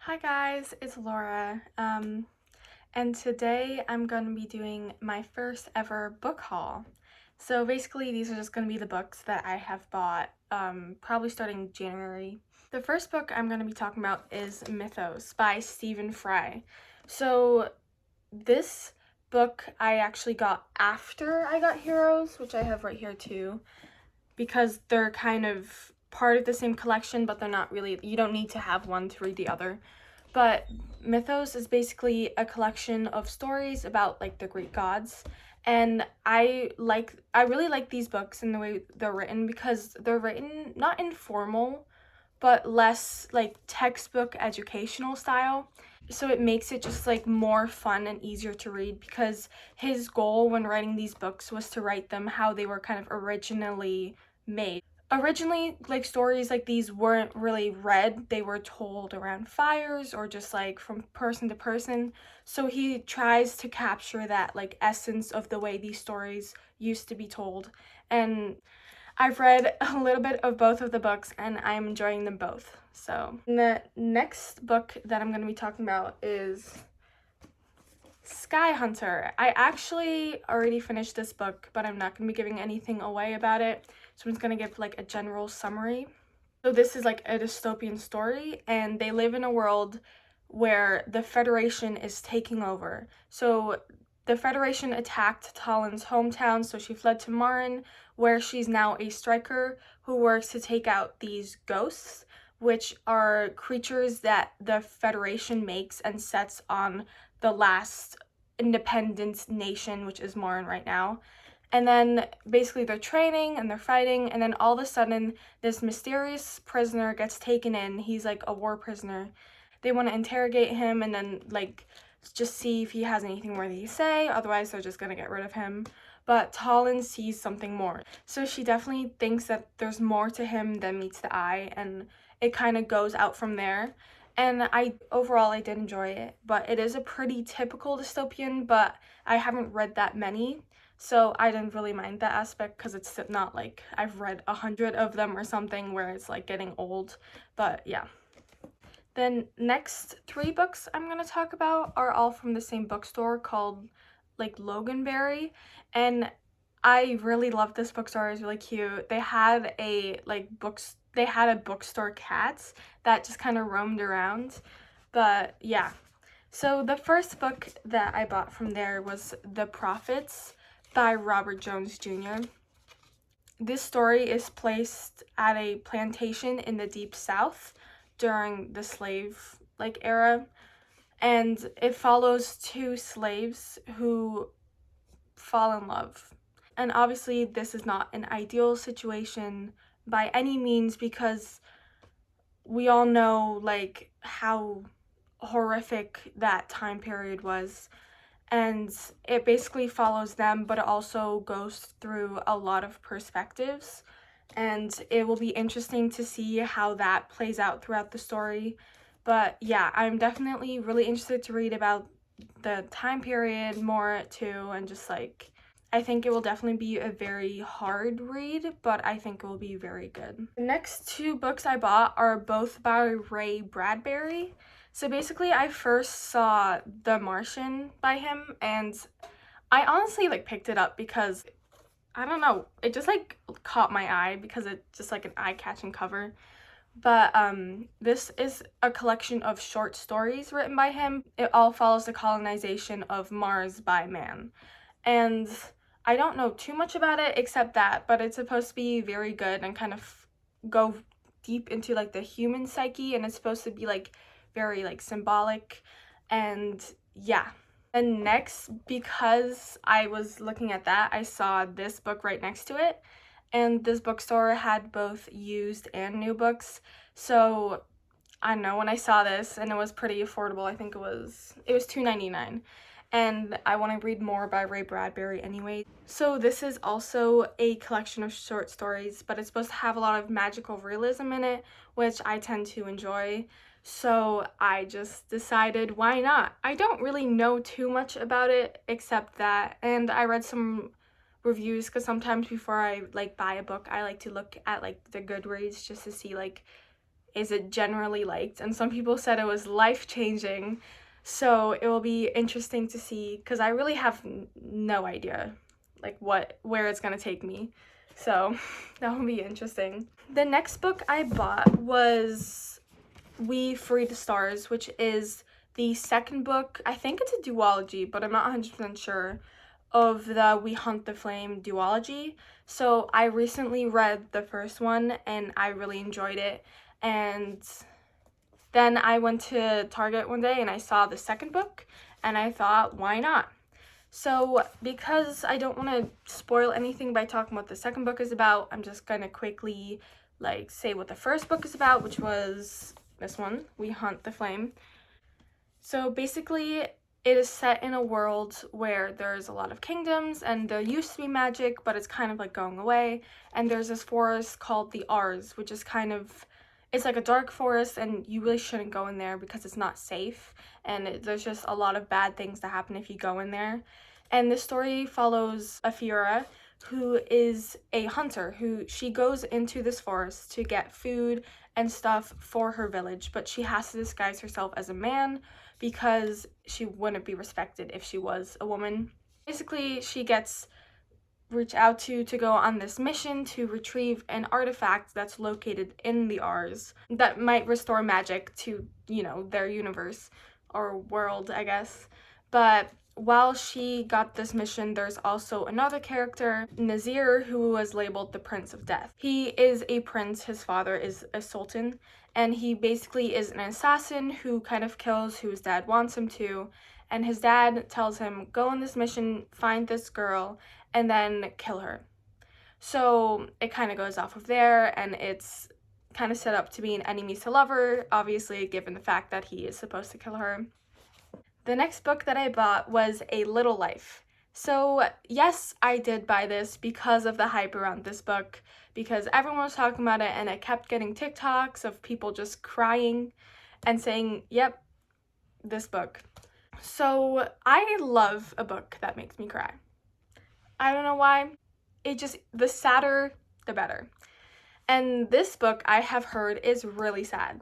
Hi guys, it's Laura. And today I'm going to be doing my first ever book haul. So basically these are just going to be the books that I have bought probably starting January. The first book I'm going to be talking about is Mythos by Stephen Fry. So this book I actually got after I got Heroes, which I have right here too, because they're kind of part of the same collection, but they're not really, you don't need to have one to read the other. But Mythos is basically a collection of stories about like the Greek gods. And I really like these books and the way they're written because they're written not informal, but less like textbook educational style. So it makes it just like more fun and easier to read because his goal when writing these books was to write them how they were kind of originally made. Originally, like stories like these weren't really read, they were told around fires or just like from person to person. So he tries to capture that like essence of the way these stories used to be told. And I've read a little bit of both of the books and I'm enjoying them both. So, the next book that I'm going to be talking about is Sky Hunter. I actually already finished this book, but I'm not going to be giving anything away about it. So I'm just going to give like a general summary. So this is like a dystopian story and they live in a world where the Federation is taking over. So the Federation attacked Talon's hometown, so she fled to Marin, where she's now a striker who works to take out these ghosts, which are creatures that the Federation makes and sets on the last independent nation, which is Marin right now. And then basically they're training and they're fighting, and then all of a sudden this mysterious prisoner gets taken in. He's like a war prisoner. They want to interrogate him and then like just see if he has anything worthy to say, otherwise they're just gonna get rid of him. But Talon sees something more. So she definitely thinks that there's more to him than meets the eye, and it kind of goes out from there. And I did enjoy it, but it is a pretty typical dystopian, but I haven't read that many. So I didn't really mind that aspect because it's not like I've read 100 of them or something where it's like getting old. But yeah. Then next three books I'm going to talk about are all from the same bookstore called like Loganberry, and I really love this bookstore. It's really cute. They had a bookstore cat that just kind of roamed around. But yeah. So the first book that I bought from there was The Prophets by Robert Jones Jr. This story is placed at a plantation in the Deep South during the slave era, and it follows two slaves who fall in love. And obviously this is not an ideal situation by any means because we all know like how horrific that time period was, and it basically follows them, but it also goes through a lot of perspectives, and it will be interesting to see how that plays out throughout the story. But yeah, I'm definitely really interested to read about the time period more too, and just like I think it will definitely be a very hard read, but I think it will be very good. The next two books I bought are both by Ray Bradbury. So basically, I first saw The Martian by him, and I honestly like picked it up because I don't know, it just like caught my eye because it's just like an eye-catching cover. But this is a collection of short stories written by him. It all follows the colonization of Mars by man. And I don't know too much about it except that, but it's supposed to be very good and kind of go deep into like the human psyche, and it's supposed to be like very like symbolic, and yeah. And next, because I was looking at that, I saw this book right next to it, and this bookstore had both used and new books. So I don't know, when I saw this and it was pretty affordable, I think it was $2.99, and I want to read more by Ray Bradbury anyway. So this is also a collection of short stories, but it's supposed to have a lot of magical realism in it, which I tend to enjoy. So I just decided why not? I don't really know too much about it except that, and I read some reviews because sometimes before I like buy a book, I like to look at like the Goodreads just to see like is it generally liked, and some people said it was life-changing. So it will be interesting to see, because I really have no idea like where it's gonna take me. So that will be interesting. The next book I bought was We Free the Stars, which is the second book. I think it's a duology, but I'm not 100% sure, of the We Hunt the Flame duology. So I recently read the first one and I really enjoyed it. And then I went to Target one day and I saw the second book and I thought, why not? So because I don't want to spoil anything by talking what the second book is about, I'm just going to quickly like say what the first book is about, which was this one, We Hunt the Flame. So basically, it is set in a world where there's a lot of kingdoms and there used to be magic, but it's kind of like going away. And there's this forest called the Ars, which is kind of, it's like a dark forest and you really shouldn't go in there because it's not safe. And there's just a lot of bad things that happen if you go in there. And this story follows Afiora, who is a hunter, who she goes into this forest to get food and stuff for her village, but she has to disguise herself as a man because she wouldn't be respected if she was a woman. Basically, she gets reached out to go on this mission to retrieve an artifact that's located in the Ars that might restore magic to, you know, their universe or world, I guess. But while she got this mission, there's also another character, Nazir, who was labeled the Prince of Death. He is a prince, his father is a sultan, and he basically is an assassin who kind of kills who his dad wants him to, and his dad tells him, go on this mission, find this girl, and then kill her. So it kind of goes off of there, and it's kind of set up to be an enemies to lover, obviously, given the fact that he is supposed to kill her. The next book that I bought was A Little Life. So yes, I did buy this because of the hype around this book, because everyone was talking about it and I kept getting TikToks of people just crying and saying, yep, this book. So I love a book that makes me cry. I don't know why. It just, the sadder, the better. And this book I have heard is really sad.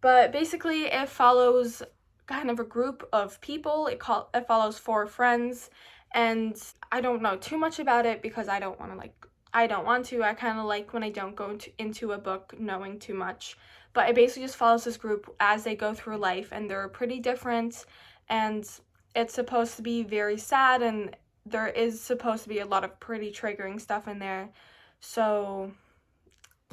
But basically it follows kind of a group of people. It follows 4 friends, and I don't know too much about it because I don't want to. I kind of like when I don't go into a book knowing too much. But it basically just follows this group as they go through life, and they're pretty different, and it's supposed to be very sad, and there is supposed to be a lot of pretty triggering stuff in there. So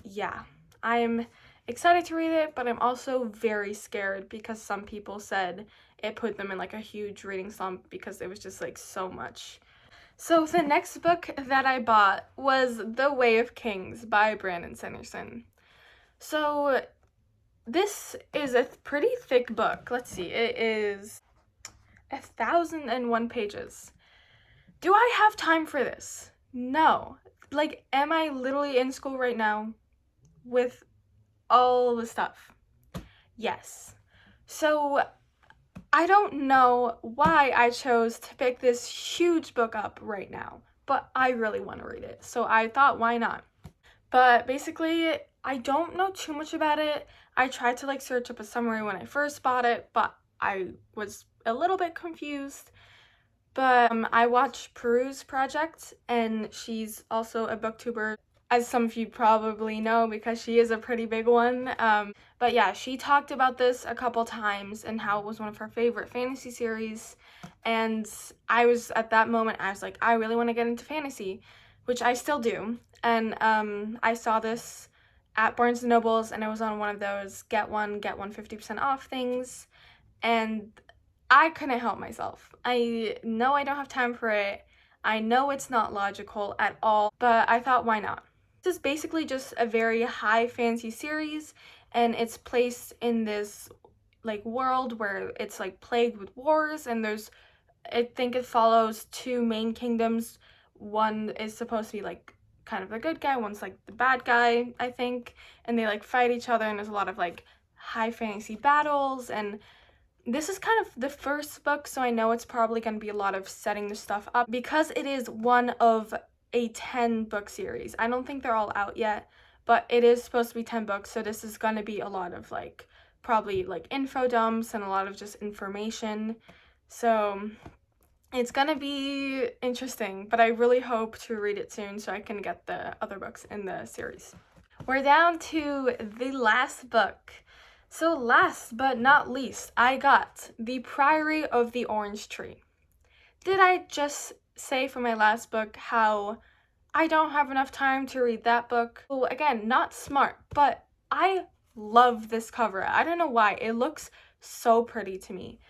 yeah, I'm excited to read it, but I'm also very scared because some people said it put them in like a huge reading slump because it was just like so much. So the next book that I bought was The Way of Kings by Brandon Sanderson. So this is a pretty thick book. Let's see, it is 1,001 pages. Do I have time for this? No. Like, am I literally in school right now with all the stuff? Yes. So I don't know why I chose to pick this huge book up right now, but I really want to read it. So I thought, why not? But basically, I don't know too much about it. I tried to like search up a summary when I first bought it, but I was a little bit confused. But I watched Peru's Project, and she's also a booktuber, as some of you probably know because she is a pretty big one. But yeah, she talked about this a couple times and how it was one of her favorite fantasy series. And I was, at that moment, I was like, I really want to get into fantasy, which I still do. And I saw this at Barnes & Noble's, and it was on one of those get one 50% off things. And I couldn't help myself. I know I don't have time for it. I know it's not logical at all, but I thought, why not? This is basically just a very high fantasy series, and it's placed in this like world where it's like plagued with wars, and I think it follows 2 main kingdoms. One is supposed to be like kind of the good guy, one's like the bad guy, I think, and they like fight each other, and there's a lot of like high fantasy battles. And this is kind of the first book, so I know it's probably going to be a lot of setting the stuff up because it is one of a 10 book series. I don't think they're all out yet, but it is supposed to be 10 books, so this is going to be a lot of like probably like info dumps and a lot of just information. So it's gonna be interesting, but I really hope to read it soon so I can get the other books in the series. We're down to the last book. So last but not least, I got The Priory of the Orange Tree. Did I just say for my last book how I don't have enough time to read that book? Well, again, not smart, but I love this cover. I don't know why. It looks so pretty to me.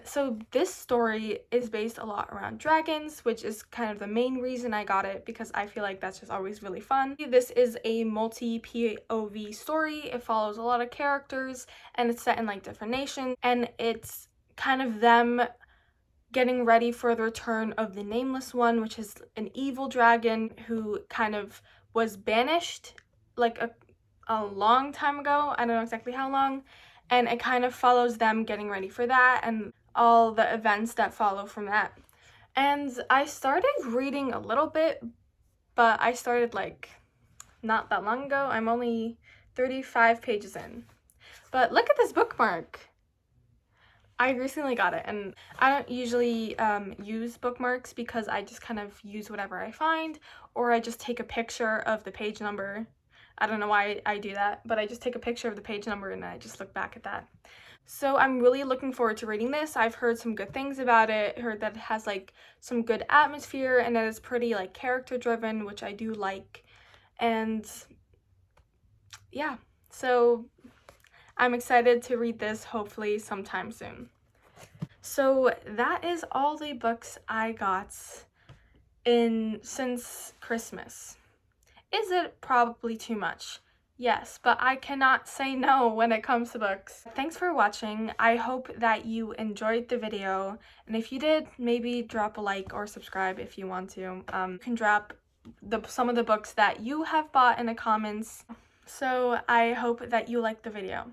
So this story is based a lot around dragons, which is kind of the main reason I got it, because I feel like that's just always really fun. This is a multi-POV story. It follows a lot of characters, and it's set in like different nations, and it's kind of them getting ready for the return of the Nameless One, which is an evil dragon who kind of was banished like a long time ago. I don't know exactly how long. And it kind of follows them getting ready for that and all the events that follow from that. And I started reading a little bit, but I started like not that long ago. I'm only 35 pages in. But look at this bookmark. I recently got it, and I don't usually use bookmarks because I just kind of use whatever I find, or I just take a picture of the page number. I don't know why I do that, but I just take a picture of the page number and I just look back at that. So I'm really looking forward to reading this. I've heard some good things about it, heard that it has like some good atmosphere and that it's pretty like character driven, which I do like. And yeah, so I'm excited to read this hopefully sometime soon. So that is all the books I got since Christmas. Is it probably too much? Yes, but I cannot say no when it comes to books. Thanks for watching. I hope that you enjoyed the video, and if you did, maybe drop a like or subscribe if you want to. You can drop some of the books that you have bought in the comments. So I hope that you liked the video.